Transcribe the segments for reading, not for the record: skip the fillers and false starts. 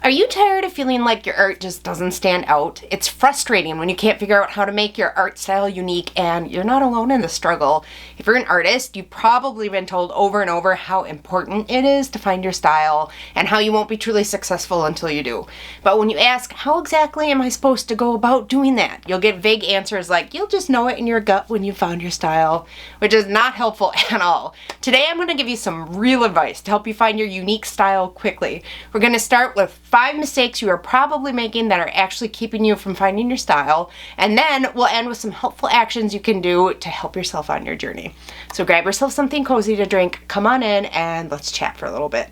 Are you tired of feeling like your art just doesn't stand out? It's frustrating when you can't figure out how to make your art style unique, and you're not alone in the struggle. If you're an artist, you've probably been told over and over how important it is to find your style and how you won't be truly successful until you do. But when you ask, how exactly am I supposed to go about doing that? You'll get vague answers like, you'll just know it in your gut when you found your style, which is not helpful at all. Today I'm going to give you some real advice to help you find your unique style quickly. We're going to start with 5 mistakes you are probably making that are actually keeping you from finding your style, and then we'll end with some helpful actions you can do to help yourself on your journey. So grab yourself something cozy to drink, come on in, and let's chat for a little bit.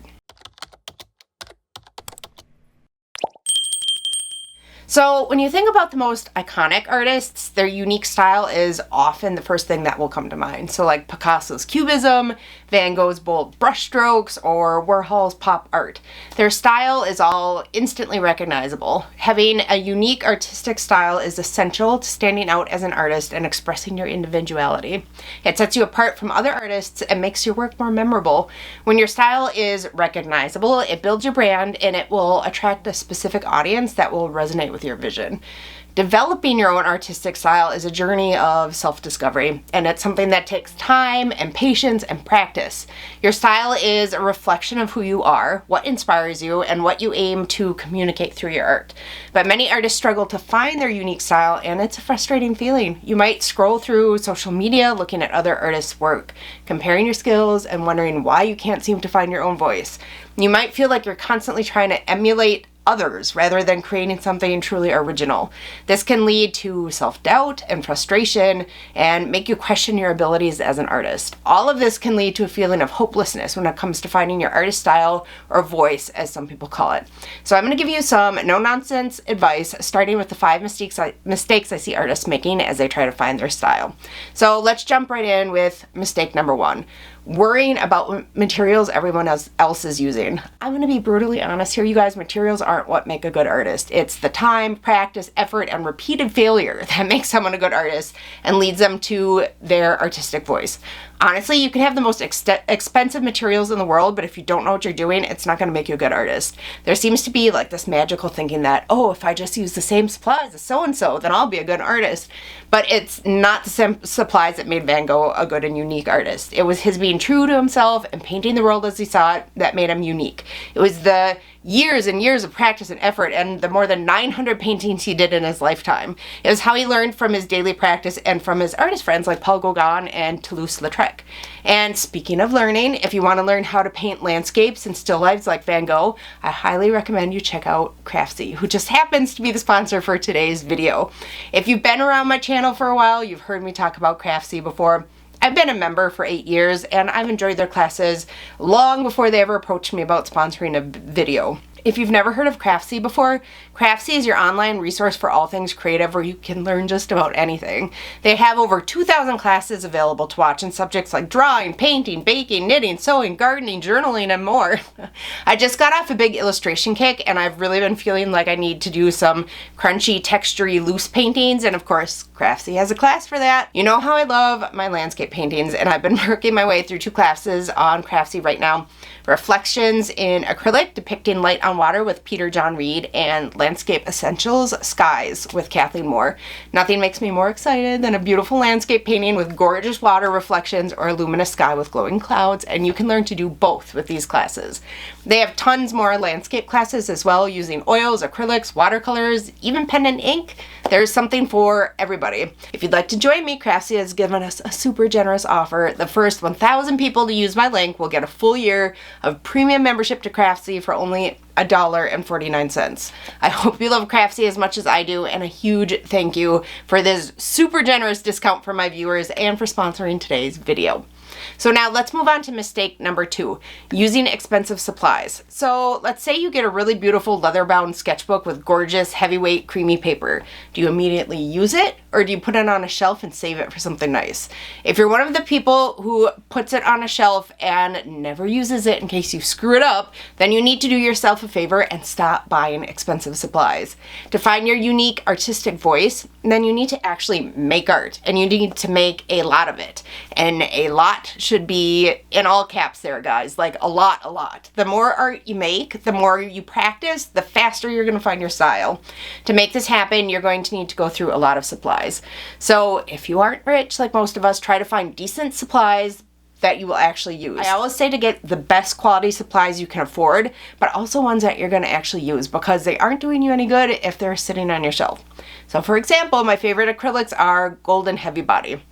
So when you think about the most iconic artists, their unique style is often the first thing that will come to mind. So like Picasso's Cubism, Van Gogh's bold brushstrokes, or Warhol's pop art. Their style is all instantly recognizable. Having a unique artistic style is essential to standing out as an artist and expressing your individuality. It sets you apart from other artists and makes your work more memorable. When your style is recognizable, it builds your brand and it will attract a specific audience that will resonate with your vision. Developing your own artistic style is a journey of self-discovery, and it's something that takes time and patience and practice. Your style is a reflection of who you are, what inspires you, and what you aim to communicate through your art. But many artists struggle to find their unique style, and it's a frustrating feeling. You might scroll through social media looking at other artists' work, comparing your skills and wondering why you can't seem to find your own voice. You might feel like you're constantly trying to emulate others rather than creating something truly original. This can lead to self-doubt and frustration and make you question your abilities as an artist. All of this can lead to a feeling of hopelessness when it comes to finding your artist style or voice, as some people call it. So I'm going to give you some no-nonsense advice, starting with the 5 mistakes I see artists making as they try to find their style. So let's jump right in with mistake number 1. Worrying about what materials everyone else is using. I'm going to be brutally honest here, you guys. Materials aren't what make a good artist. It's the time, practice, effort, and repeated failure that makes someone a good artist and leads them to their artistic voice. Honestly, you can have the most expensive materials in the world, but if you don't know what you're doing, it's not going to make you a good artist. There seems to be like this magical thinking that, oh, if I just use the same supplies as so-and-so, then I'll be a good artist. But it's not the same supplies that made Van Gogh a good and unique artist. It was his being true to himself and painting the world as he saw it that made him unique. It was the years and years of practice and effort and the more than 900 paintings he did in his lifetime. It was how he learned from his daily practice and from his artist friends like Paul Gauguin and Toulouse-Lautrec. And speaking of learning, if you want to learn how to paint landscapes and still lifes like Van Gogh, I highly recommend you check out Craftsy, who just happens to be the sponsor for today's video. If you've been around my channel for a while, you've heard me talk about Craftsy before. I've been a member for 8 years, and I've enjoyed their classes long before they ever approached me about sponsoring a video. If you've never heard of Craftsy before, Craftsy is your online resource for all things creative where you can learn just about anything. They have over 2,000 classes available to watch in subjects like drawing, painting, baking, knitting, sewing, gardening, journaling, and more. I just got off a big illustration kick, and I've really been feeling like I need to do some crunchy, textury, loose paintings, and of course, Craftsy has a class for that. You know how I love my landscape paintings, and I've been working my way through 2 classes on Craftsy right now. Reflections in Acrylic, depicting light on water with Peter John Reed, and Landscape Essentials, Skies with Kathleen Moore. Nothing makes me more excited than a beautiful landscape painting with gorgeous water reflections or a luminous sky with glowing clouds, and you can learn to do both with these classes. They have tons more landscape classes as well, using oils, acrylics, watercolors, even pen and ink. There's something for everybody. If you'd like to join me, Craftsy has given us a super generous offer. The first 1,000 people to use my link will get a full year of premium membership to Craftsy for only $1.49. I hope you love Craftsy as much as I do, and a huge thank you for this super generous discount for my viewers and for sponsoring today's video. So now let's move on to mistake number 2, using expensive supplies. So let's say you get a really beautiful leather-bound sketchbook with gorgeous, heavyweight, creamy paper. Do you immediately use it, or do you put it on a shelf and save it for something nice? If you're one of the people who puts it on a shelf and never uses it in case you screw it up, then you need to do yourself a favor and stop buying expensive supplies. To find your unique artistic voice, then you need to actually make art, and you need to make a lot of it. And a lot lot should be in all caps there, guys. Like a lot. The more art you make, the more you practice, the faster you're gonna find your style. To make this happen, you're going to need to go through a lot of supplies. So if you aren't rich, like most of us, try to find decent supplies that you will actually use. I always say to get the best quality supplies you can afford, but also ones that you're gonna actually use, because they aren't doing you any good if they're sitting on your shelf. So for example, my favorite acrylics are Golden Heavy Body.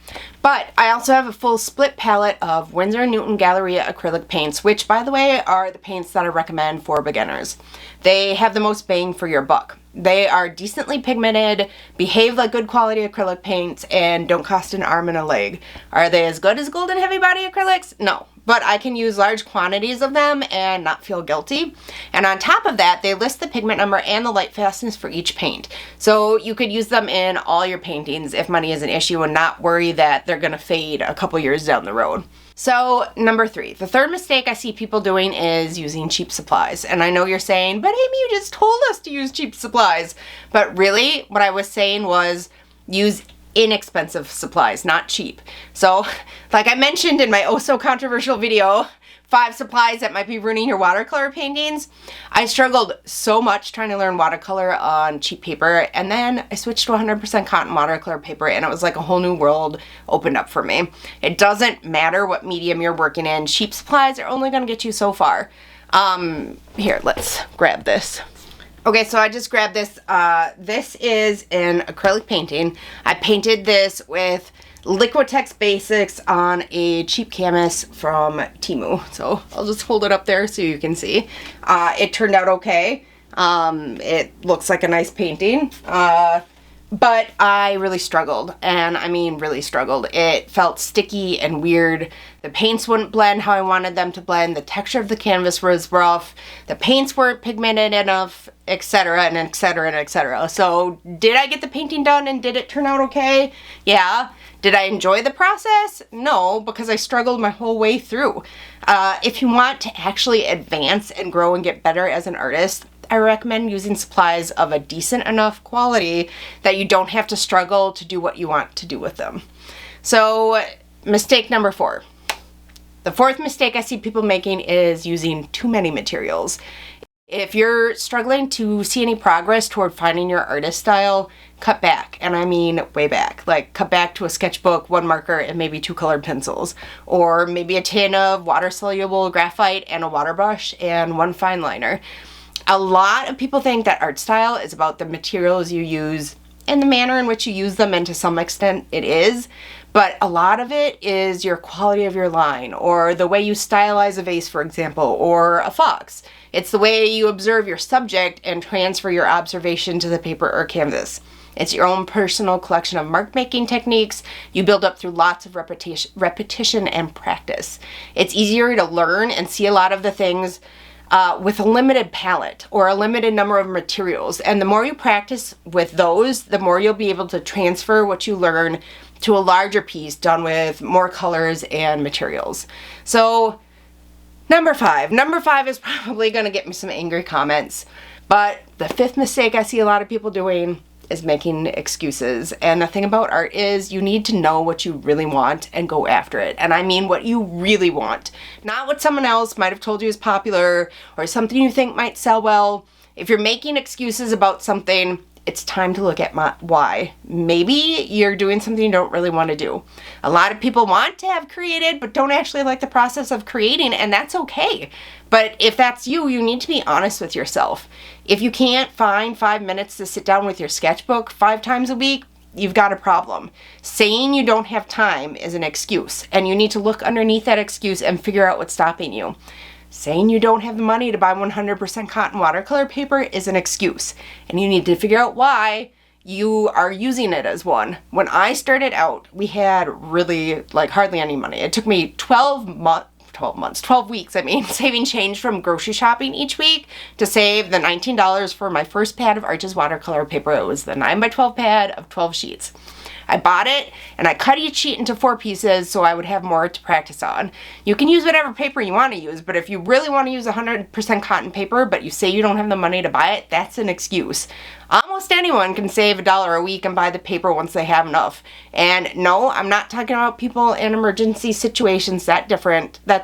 But I also have a full split palette of Winsor and Newton Galleria acrylic paints, which by the way are the paints that I recommend for beginners. They have the most bang for your buck. They are decently pigmented, behave like good quality acrylic paints, and don't cost an arm and a leg. Are they as good as Golden Heavy Body acrylics? No. But I can use large quantities of them and not feel guilty. And on top of that, they list the pigment number and the light fastness for each paint. So you could use them in all your paintings if money is an issue and not worry that they're gonna fade a couple years down the road. So number 3, the third mistake I see people doing is using cheap supplies. And I know you're saying, but Amy, you just told us to use cheap supplies. But really, what I was saying was use inexpensive supplies, not cheap. So, like I mentioned in my oh so controversial video, 5 supplies that might be ruining your watercolor paintings, I struggled so much trying to learn watercolor on cheap paper, and then I switched to 100% cotton watercolor paper, and it was like a whole new world opened up for me. It doesn't matter what medium you're working in, cheap supplies are only gonna get you so far. Here, let's grab this. Okay, so I just grabbed this. This is an acrylic painting. I painted this with Liquitex Basics on a cheap canvas from Temu. So I'll just hold it up there so you can see. It turned out okay. It looks like a nice painting. But I really struggled, and I mean really struggled. It felt sticky and weird. The paints wouldn't blend how I wanted them to blend. The texture of the canvas was rough. The paints weren't pigmented enough, etc. and etc. and etc. So did I get the painting done and did it turn out okay? Yeah. Did I enjoy the process? No, because I struggled my whole way through. If you want to actually advance and grow and get better as an artist, I recommend using supplies of a decent enough quality that you don't have to struggle to do what you want to do with them. So, mistake number 4. The 4th mistake I see people making is using too many materials. If you're struggling to see any progress toward finding your artist style, cut back, and I mean way back. Like cut back to a sketchbook, 1 marker, and maybe 2 colored pencils. Or maybe a tin of water-soluble graphite and a water brush and 1 fine liner. A lot of people think that art style is about the materials you use and the manner in which you use them, and to some extent it is, but a lot of it is your quality of your line, or the way you stylize a vase, for example, or a fox. It's the way you observe your subject and transfer your observation to the paper or canvas. It's your own personal collection of mark making techniques you build up through lots of repetition and practice. It's easier to learn and see a lot of the things with a limited palette or a limited number of materials. And the more you practice with those, the more you'll be able to transfer what you learn to a larger piece done with more colors and materials. So number 5 is probably going to get me some angry comments, but the 5th mistake I see a lot of people doing is making excuses. And the thing about art is you need to know what you really want and go after it. And I mean what you really want, not what someone else might have told you is popular or something you think might sell well. If you're making excuses about something, it's time to look at why. Maybe you're doing something you don't really want to do. A lot of people want to have created but don't actually like the process of creating, and that's okay. But if that's you, you need to be honest with yourself. If you can't find 5 minutes to sit down with your sketchbook 5 times a week, you've got a problem. Saying you don't have time is an excuse, and you need to look underneath that excuse and figure out what's stopping you. Saying you don't have the money to buy 100% cotton watercolor paper is an excuse, and you need to figure out why you are using it as one. When I started out, we had really hardly any money. It took me 12 weeks, saving change from grocery shopping each week to save the $19 for my first pad of Arches watercolor paper. It was the 9x12 pad of 12 sheets. I bought it and I cut each sheet into 4 pieces so I would have more to practice on. You can use whatever paper you want to use, but if you really want to use 100% cotton paper but you say you don't have the money to buy it, that's an excuse. Almost anyone can save $1 a week and buy the paper once they have enough. And no, I'm not talking about people in emergency situations. That's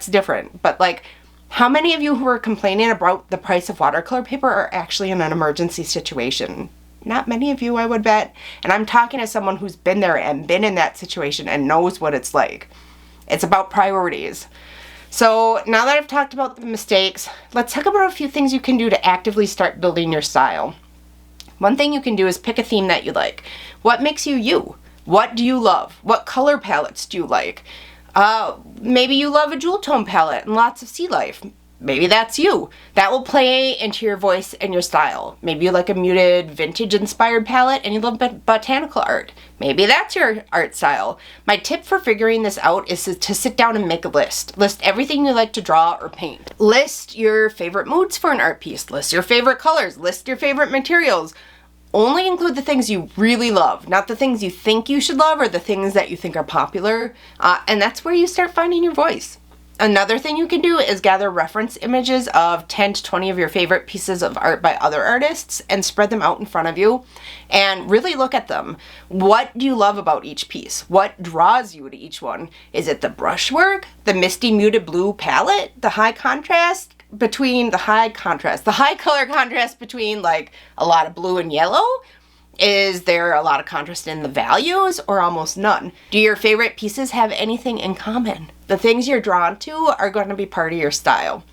different. But like, how many of you who are complaining about the price of watercolor paper are actually in an emergency situation? Not many of you, I would bet. And I'm talking to someone who's been there and been in that situation and knows what it's like. It's about priorities. So now that I've talked about the mistakes, let's talk about a few things you can do to actively start building your style. One thing you can do is pick a theme that you like. What makes you you? What do you love? What color palettes do you like? Maybe you love a jewel tone palette and lots of sea life. Maybe that's you. That will play into your voice and your style. Maybe you like a muted vintage inspired palette and you love botanical art. Maybe that's your art style. My tip for figuring this out is to sit down and make a list. List everything you like to draw or paint. List your favorite moods for an art piece. List your favorite colors. List your favorite materials. Only include the things you really love, not the things you think you should love or the things that you think are popular. And that's where you start finding your voice. Another thing you can do is gather reference images of 10 to 20 of your favorite pieces of art by other artists and spread them out in front of you and really look at them. What do you love about each piece? What draws you to each one? Is it the brushwork, the misty muted blue palette, the high color contrast between like a lot of blue and yellow? Is there a lot of contrast in the values or almost none? Do your favorite pieces have anything in common? The things you're drawn to are going to be part of your style.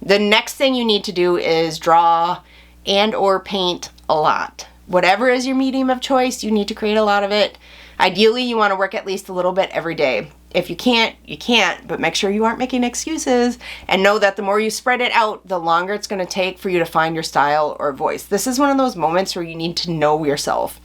The next thing you need to do is draw and or paint a lot. Whatever is your medium of choice, you need to create a lot of it. Ideally, you want to work at least a little bit every day. If you can't, you can't, but make sure you aren't making excuses and know that the more you spread it out, the longer it's going to take for you to find your style or voice. This is one of those moments where you need to know yourself.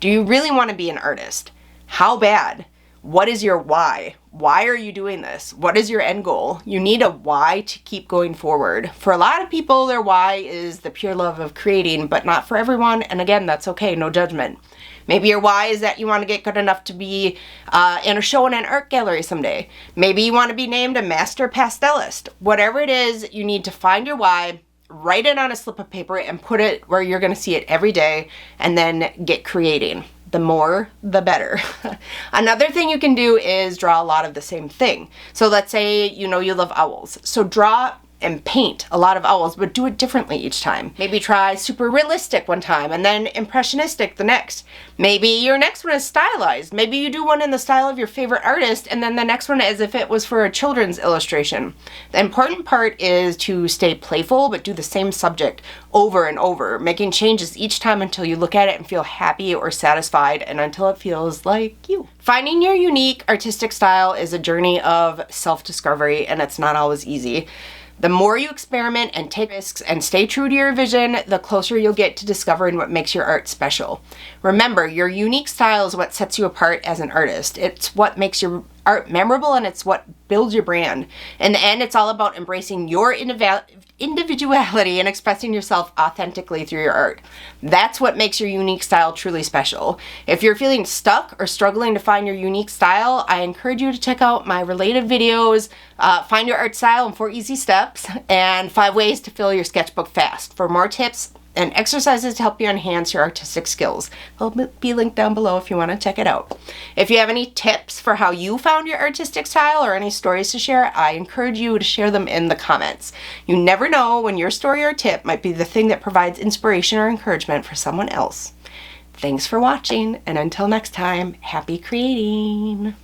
Do you really want to be an artist? How bad? What is your why? Why are you doing this? What is your end goal? You need a why to keep going forward. For a lot of people, their why is the pure love of creating, but not for everyone. And again, that's okay, no judgment. Maybe your why is that you want to get good enough to be in a show in an art gallery someday. Maybe you want to be named a master pastelist. Whatever it is, you need to find your why, write it on a slip of paper and put it where you're going to see it every day and then get creating. The more, the better. Another thing you can do is draw a lot of the same thing. So let's say you love owls. So draw and paint a lot of owls, but do it differently each time. Maybe try super realistic one time and then impressionistic the next. Maybe your next one is stylized. Maybe you do one in the style of your favorite artist and then the next one as if it was for a children's illustration. The important part is to stay playful but do the same subject over and over, making changes each time until you look at it and feel happy or satisfied and until it feels like you. Finding your unique artistic style is a journey of self-discovery and it's not always easy. The more you experiment and take risks and stay true to your vision, the closer you'll get to discovering what makes your art special. Remember, your unique style is what sets you apart as an artist. It's what makes your art memorable and it's what builds your brand. In the end, it's all about embracing your individuality and expressing yourself authentically through your art. That's what makes your unique style truly special. If you're feeling stuck or struggling to find your unique style, I encourage you to check out my related videos, Find Your Art Style in 4 Easy Steps, and 5 Ways to Fill Your Sketchbook Fast for more tips and exercises to help you enhance your artistic skills. They'll be linked down below if you want to check it out. If you have any tips for how you found your artistic style or any stories to share, I encourage you to share them in the comments. You never know when your story or tip might be the thing that provides inspiration or encouragement for someone else. Thanks for watching, and until next time, happy creating!